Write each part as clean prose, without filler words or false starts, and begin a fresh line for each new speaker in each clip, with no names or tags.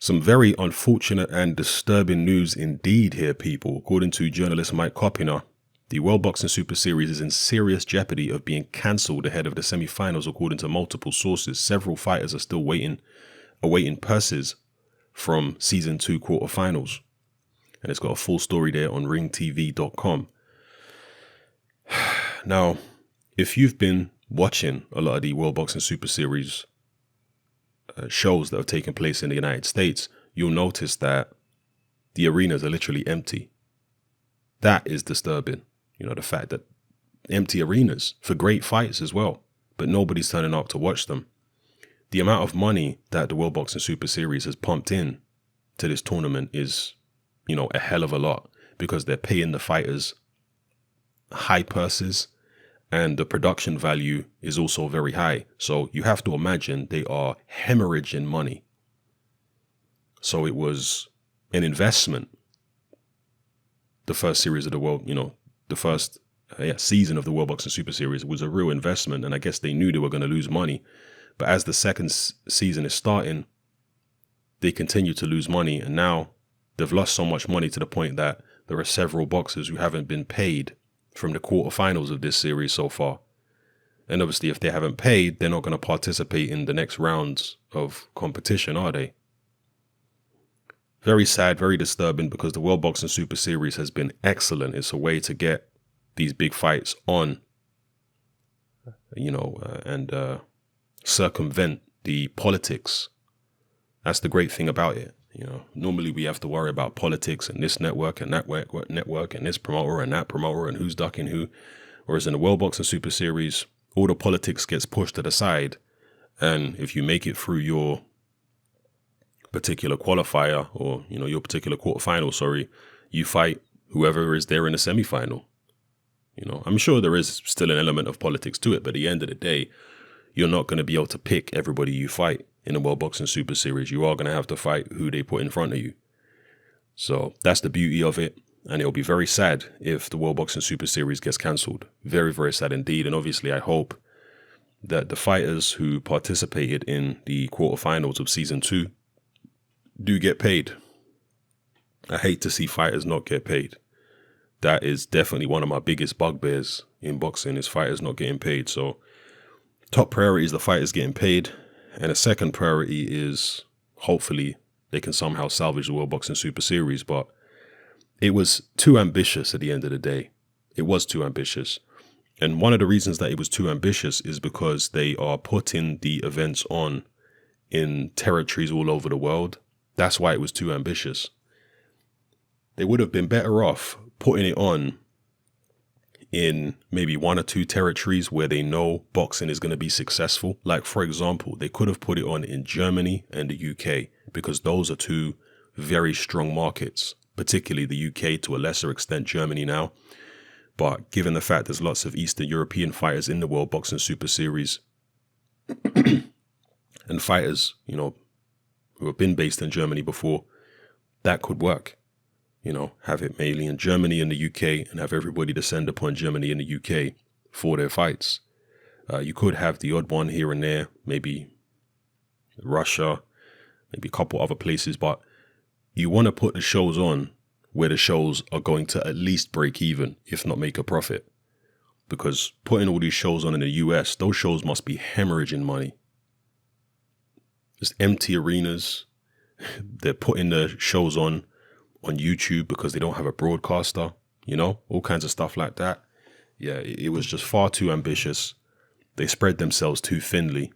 Some very unfortunate and disturbing news indeed here, people. According to journalist Mike Coppinger, the World Boxing Super Series is in serious jeopardy of being cancelled ahead of the semi-finals, according to multiple sources. Several fighters are still awaiting purses from Season 2 quarterfinals. And it's got a full story there on ringtv.com. Now, if you've been watching a lot of the World Boxing Super Series shows that have taken place in the United States, you'll notice that the arenas are literally empty. That is disturbing. You know, the fact that empty arenas for great fights as well, but nobody's turning up to watch them. The amount of money that the World Boxing Super Series has pumped in to this tournament is, you know, a hell of a lot, because they're paying the fighters high purses and the production value is also very high. So you have to imagine they are hemorrhaging money. So it was an investment. The first series of the world, the first season of the World Boxing Super Series was a real investment. And I guess they knew they were going to lose money. But as the second season is starting, they continue to lose money. And now they've lost so much money to the point that there are several boxers who haven't been paid from the quarterfinals of this series so far. And obviously, if they haven't paid, they're not going to participate in the next rounds of competition, are they? Very sad, very disturbing, because the World Boxing Super Series has been excellent. It's a way to get these big fights on, and circumvent the politics. That's the great thing about it. Normally we have to worry about politics and this network and that network and this promoter and that promoter and who's ducking who. Whereas in the World Boxing Super Series, all the politics gets pushed to the side. And if you make it through your particular qualifier or, your particular quarterfinal, you fight whoever is there in the semifinal. I'm sure there is still an element of politics to it, but at the end of the day, you're not going to be able to pick everybody you fight in the World Boxing Super Series. You are going to have to fight who they put in front of you. So that's the beauty of it. And it'll be very sad if the World Boxing Super Series gets cancelled. Very, very sad indeed. And obviously, I hope that the fighters who participated in the quarterfinals of Season 2 do get paid. I hate to see fighters not get paid. That is definitely one of my biggest bugbears in boxing, is fighters not getting paid. So top priority is the fighters getting paid. And a second priority is hopefully they can somehow salvage the World Boxing Super Series. But it was too ambitious at the end of the day. It was too ambitious. And one of the reasons that it was too ambitious is because they are putting the events on in territories all over the world. That's why it was too ambitious. They would have been better off putting it on in maybe one or two territories where they know boxing is going to be successful. Like, for example, they could have put it on in Germany and the UK, because those are two very strong markets, particularly the UK, to a lesser extent Germany now. But given the fact there's lots of Eastern European fighters in the World Boxing Super Series and fighters, who have been based in Germany before, that could work. Have it mainly in Germany and the UK and have everybody descend upon Germany and the UK for their fights. You could have the odd one here and there, maybe Russia, maybe a couple other places, but you want to put the shows on where the shows are going to at least break even, if not make a profit. Because putting all these shows on in the US, those shows must be hemorrhaging money. Just empty arenas. They're putting the shows on YouTube because they don't have a broadcaster, all kinds of stuff like that. Yeah, it was just far too ambitious. They spread themselves too thinly.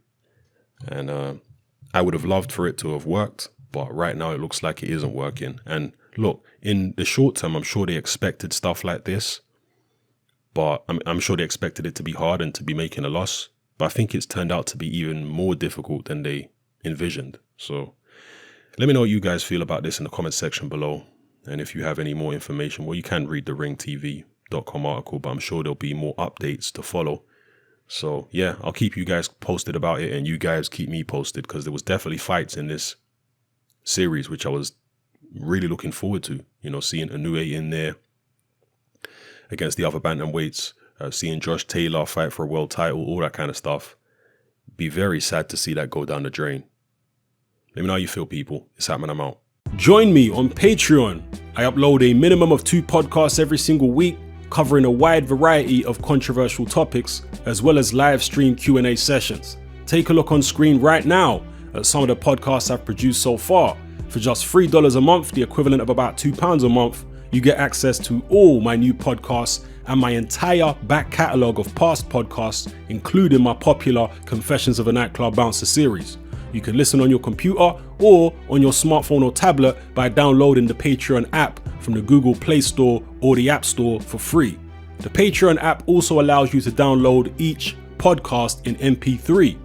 And I would have loved for it to have worked, but right now it looks like it isn't working. And look, in the short term, I'm sure they expected stuff like this, but I'm sure they expected it to be hard and to be making a loss. But I think it's turned out to be even more difficult than they envisioned. So let me know what you guys feel about this in the comment section below. And if you have any more information, well, you can read the ringtv.com article, but I'm sure there'll be more updates to follow. So yeah, I'll keep you guys posted about it, and you guys keep me posted, because there was definitely fights in this series which I was really looking forward to. Seeing Inoue in there against the other bantamweights, seeing Josh Taylor fight for a world title, all that kind of stuff. Be very sad to see that go down the drain. Let me know how you feel, people. It's happening, I'm out. Join me on Patreon. I upload a minimum of 2 podcasts every single week, covering a wide variety of controversial topics, as well as live stream Q&A sessions. Take a look on screen right now at some of the podcasts I've produced so far. For just $3 a month, the equivalent of about £2 a month, you get access to all my new podcasts and my entire back catalogue of past podcasts, including my popular Confessions of a Nightclub Bouncer series. You can listen on your computer or on your smartphone or tablet by downloading the Patreon app from the Google Play Store or the App Store for free. The Patreon app also allows you to download each podcast in MP3.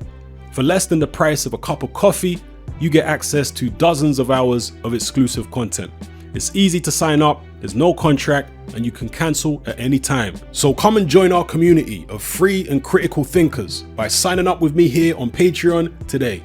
For less than the price of a cup of coffee, you get access to dozens of hours of exclusive content. It's easy to sign up, there's no contract, and you can cancel at any time. So come and join our community of free and critical thinkers by signing up with me here on Patreon today.